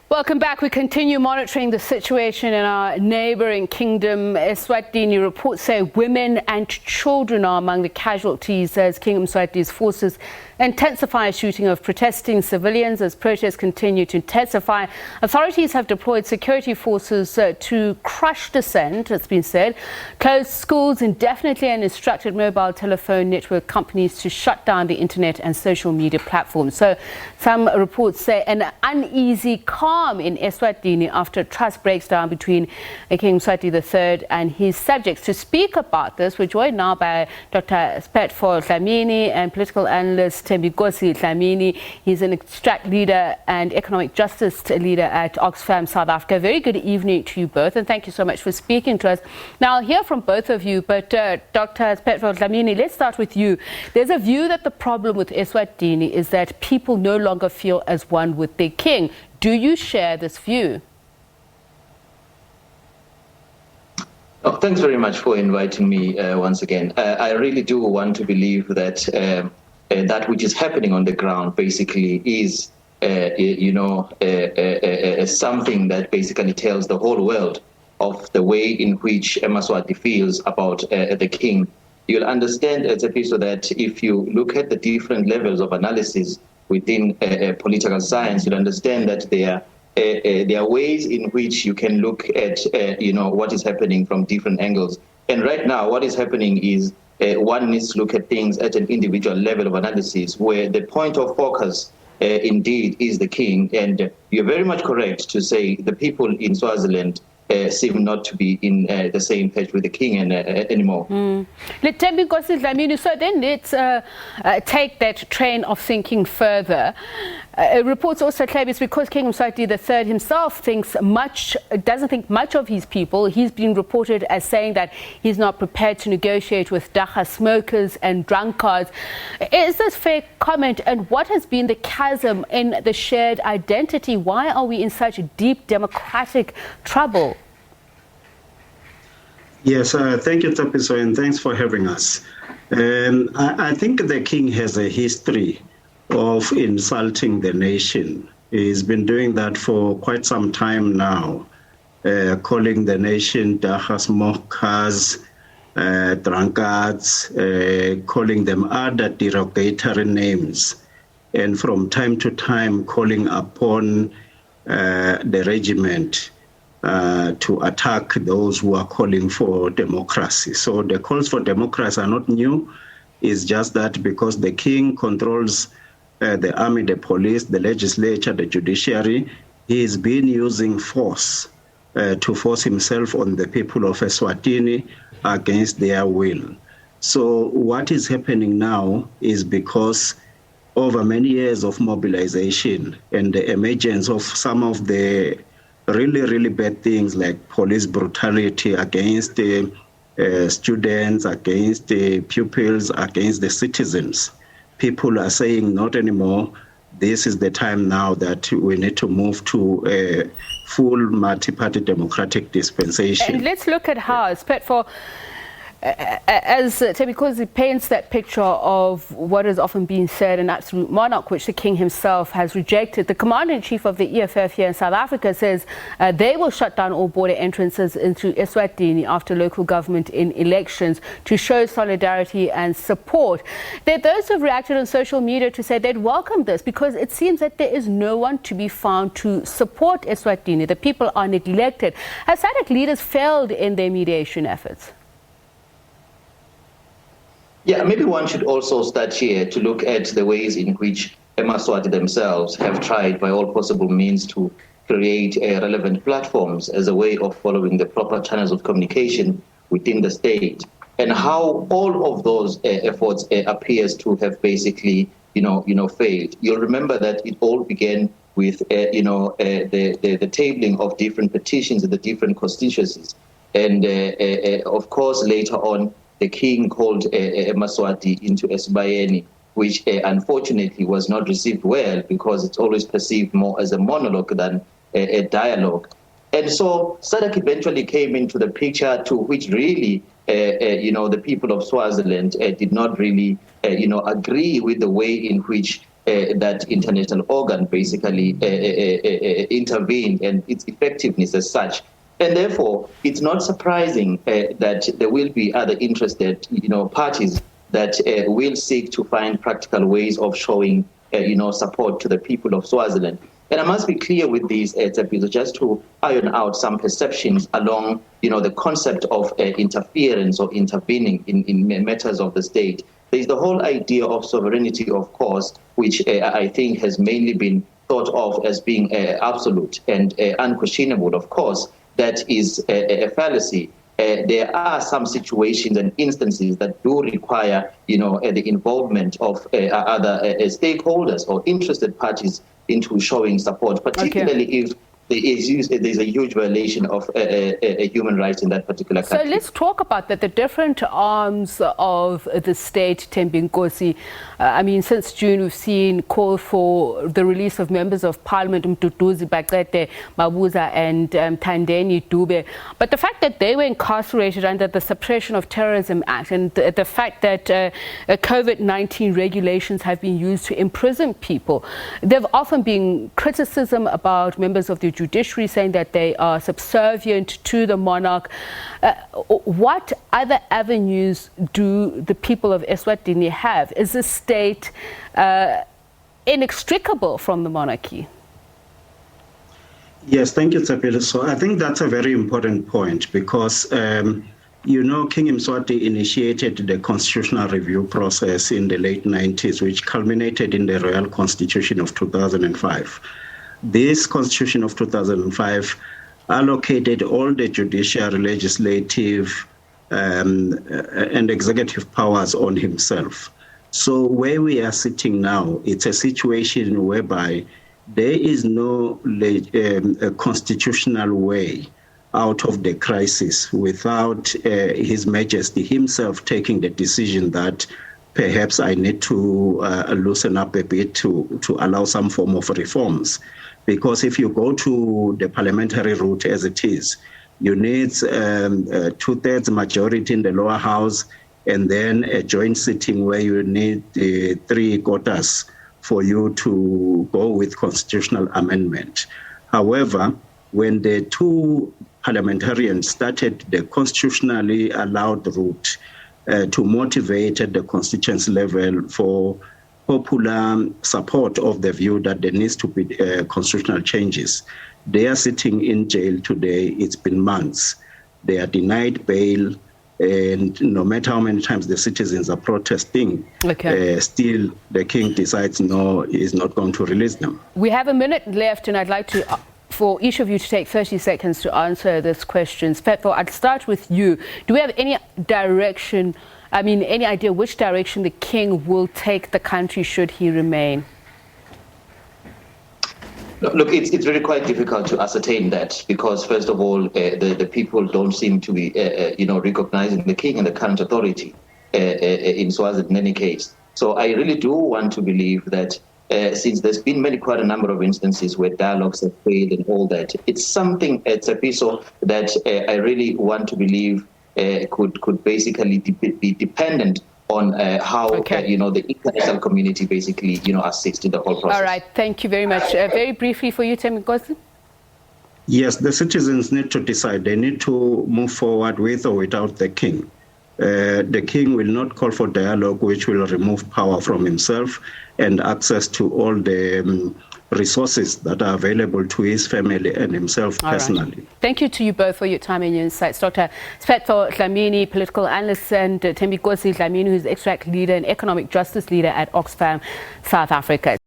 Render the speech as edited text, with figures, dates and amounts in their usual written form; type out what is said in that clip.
Welcome back. We continue monitoring the situation in our neighboring kingdom. Eswatini reports say women and children are among the casualties as King Mswati's forces intensify shooting of protesting civilians as protests continue to intensify. Authorities have deployed security forces to crush dissent, it's been said, closed schools indefinitely and instructed mobile telephone network companies to shut down the internet and social media platforms. So some reports say an uneasy calm in Eswatini after trust breaks down between King Mswati III and his subjects. To speak about this, we're joined now by Dr. Sphetfo Dlamini and Political Analyst Thembinkosi Dlamini. He's an extract leader and economic justice leader at Oxfam South Africa. Very good evening to you both, and thank you so much for speaking to us. Now, I'll hear from both of you, but Dr. Sphetfo Dlamini, let's start with you. There's a view that the problem with Eswatini is that people no longer feel as one with their king. Do you share this view? Oh, thanks very much for inviting me once again. I really do want to believe that that which is happening on the ground basically is, something that basically tells the whole world of the way in which Mswati feels about the king. You'll understand, Sphetfo, that if you look at the different levels of analysis within political science, you'll understand that there are ways in which you can look at, what is happening from different angles. And right now, what is happening is one needs to look at things at an individual level of analysis, where the point of focus indeed is the king. And you're very much correct to say the people in Swaziland seem not to be in the same page with the king anymore. Thembinkosi Dlamini, so then let's take that train of thinking further. Reports also claim it's because King Mswati III himself doesn't think much of his people. He's been reported as saying that he's not prepared to negotiate with dacha smokers and drunkards. Is this fair comment? And what has been the chasm in the shared identity? Why are we in such deep democratic trouble? Yes, thank you, Sphetfo, and thanks for having us. I think the king has a history of insulting the nation. He's been doing that for quite some time now, calling the nation dacha smokers, drunkards, calling them other derogatory names, and from time to time calling upon the regiment to attack those who are calling for democracy. So the calls for democracy are not new. It's just that because the king controls the army, the police, the legislature, the judiciary, he's been using force to force himself on the people of Eswatini against their will. So what is happening now is because over many years of mobilization and the emergence of some of the really, really bad things like police brutality against the students, against the pupils, against the citizens, people are saying not anymore. This is the time now that we need to move to a full multi-party democratic dispensation. And let's look at how, Sphetfo, as Thembinkosi paints that picture of what has often been said an absolute monarch, which the king himself has rejected. The commander-in-chief of the EFF here in South Africa says they will shut down all border entrances into Eswatini after local government in elections to show solidarity and support. There are those who have reacted on social media to say they'd welcome this because it seems that there is no one to be found to support Eswatini. The people are neglected. Have SADC leaders failed in their mediation efforts? Yeah, maybe one should also start here to look at the ways in which Mswati themselves have tried by all possible means to create relevant platforms as a way of following the proper channels of communication within the state, and how all of those efforts appears to have basically, failed. You'll remember that it all began with, the tabling of different petitions in the different constituencies, and of course later on, the king called Mswati into Esibayeni, which unfortunately was not received well because it's always perceived more as a monologue than a dialogue. And so SADC eventually came into the picture, to which really, the people of Swaziland did not really, agree with the way in which that international organ basically intervened and its effectiveness as such. And therefore, it's not surprising that there will be other interested, parties that will seek to find practical ways of showing, support to the people of Swaziland. And I must be clear with these, just to iron out some perceptions along, the concept of interference or intervening in matters of the state. There's the whole idea of sovereignty, of course, which I think has mainly been thought of as being absolute and unquestionable. Of course, that is a fallacy. There are some situations and instances that do require, the involvement of other stakeholders or interested parties into showing support, particularly if there's a huge violation of human rights in that particular country. So let's talk about that, the different arms of the state, Thembinkosi. Since June, we've seen call for the release of members of parliament, Mduduzi Baqede, Mabuza and Thandeni Dube. But the fact that they were incarcerated under the Suppression of Terrorism Act and the fact that COVID-19 regulations have been used to imprison people, there have often been criticism about members of the judiciary saying that they are subservient to the monarch. What other avenues do the people of Eswatini have? Is the state inextricable from the monarchy? Yes, thank you, Tsapile. So I think that's a very important point because, King Mswati initiated the constitutional review process in the late 90s, which culminated in the Royal Constitution of 2005. This Constitution of 2005 allocated all the judicial, legislative, and executive powers on himself. So where we are sitting now, it's a situation whereby there is no constitutional way out of the crisis without His Majesty himself taking the decision that perhaps I need to loosen up a bit to allow some form of reforms. Because if you go to the parliamentary route as it is, you need two-thirds majority in the lower house and then a joint sitting where you need 3/4 for you to go with constitutional amendment. However, when the two parliamentarians started the constitutionally allowed route to motivate at the constituency level for popular support of the view that there needs to be constitutional changes. They are sitting in jail today. It's been months. They are denied bail, and no matter how many times the citizens are protesting, still the king decides no, he's not going to release them. We have a minute left, and I'd like to for each of you to take 30 seconds to answer this question. Sphetfo, I'd start with you. Do we have any direction, any idea which direction the king will take the country should he remain? Look, it's really quite difficult to ascertain that because, first of all, the people don't seem to be, recognizing the king and the current authority in Swaziland in any case. So I really do want to believe that since there's been quite a number of instances where dialogues have failed and all that, it's something, it's a piece of that I really want to believe could basically be dependent on how the international community basically assists in the whole process. All right, thank you very much. Very briefly for you, Thembinkosi. Yes, the citizens need to decide. They need to move forward with or without the king. The king will not call for dialogue, which will remove power from himself and access to all the resources that are available to his family and himself personally. Right. Thank you to you both for your time and your insights. Dr. Sphetfo Dlamini, political analyst, and Thembinkosi Dlamini, who's extract leader and economic justice leader at Oxfam South Africa.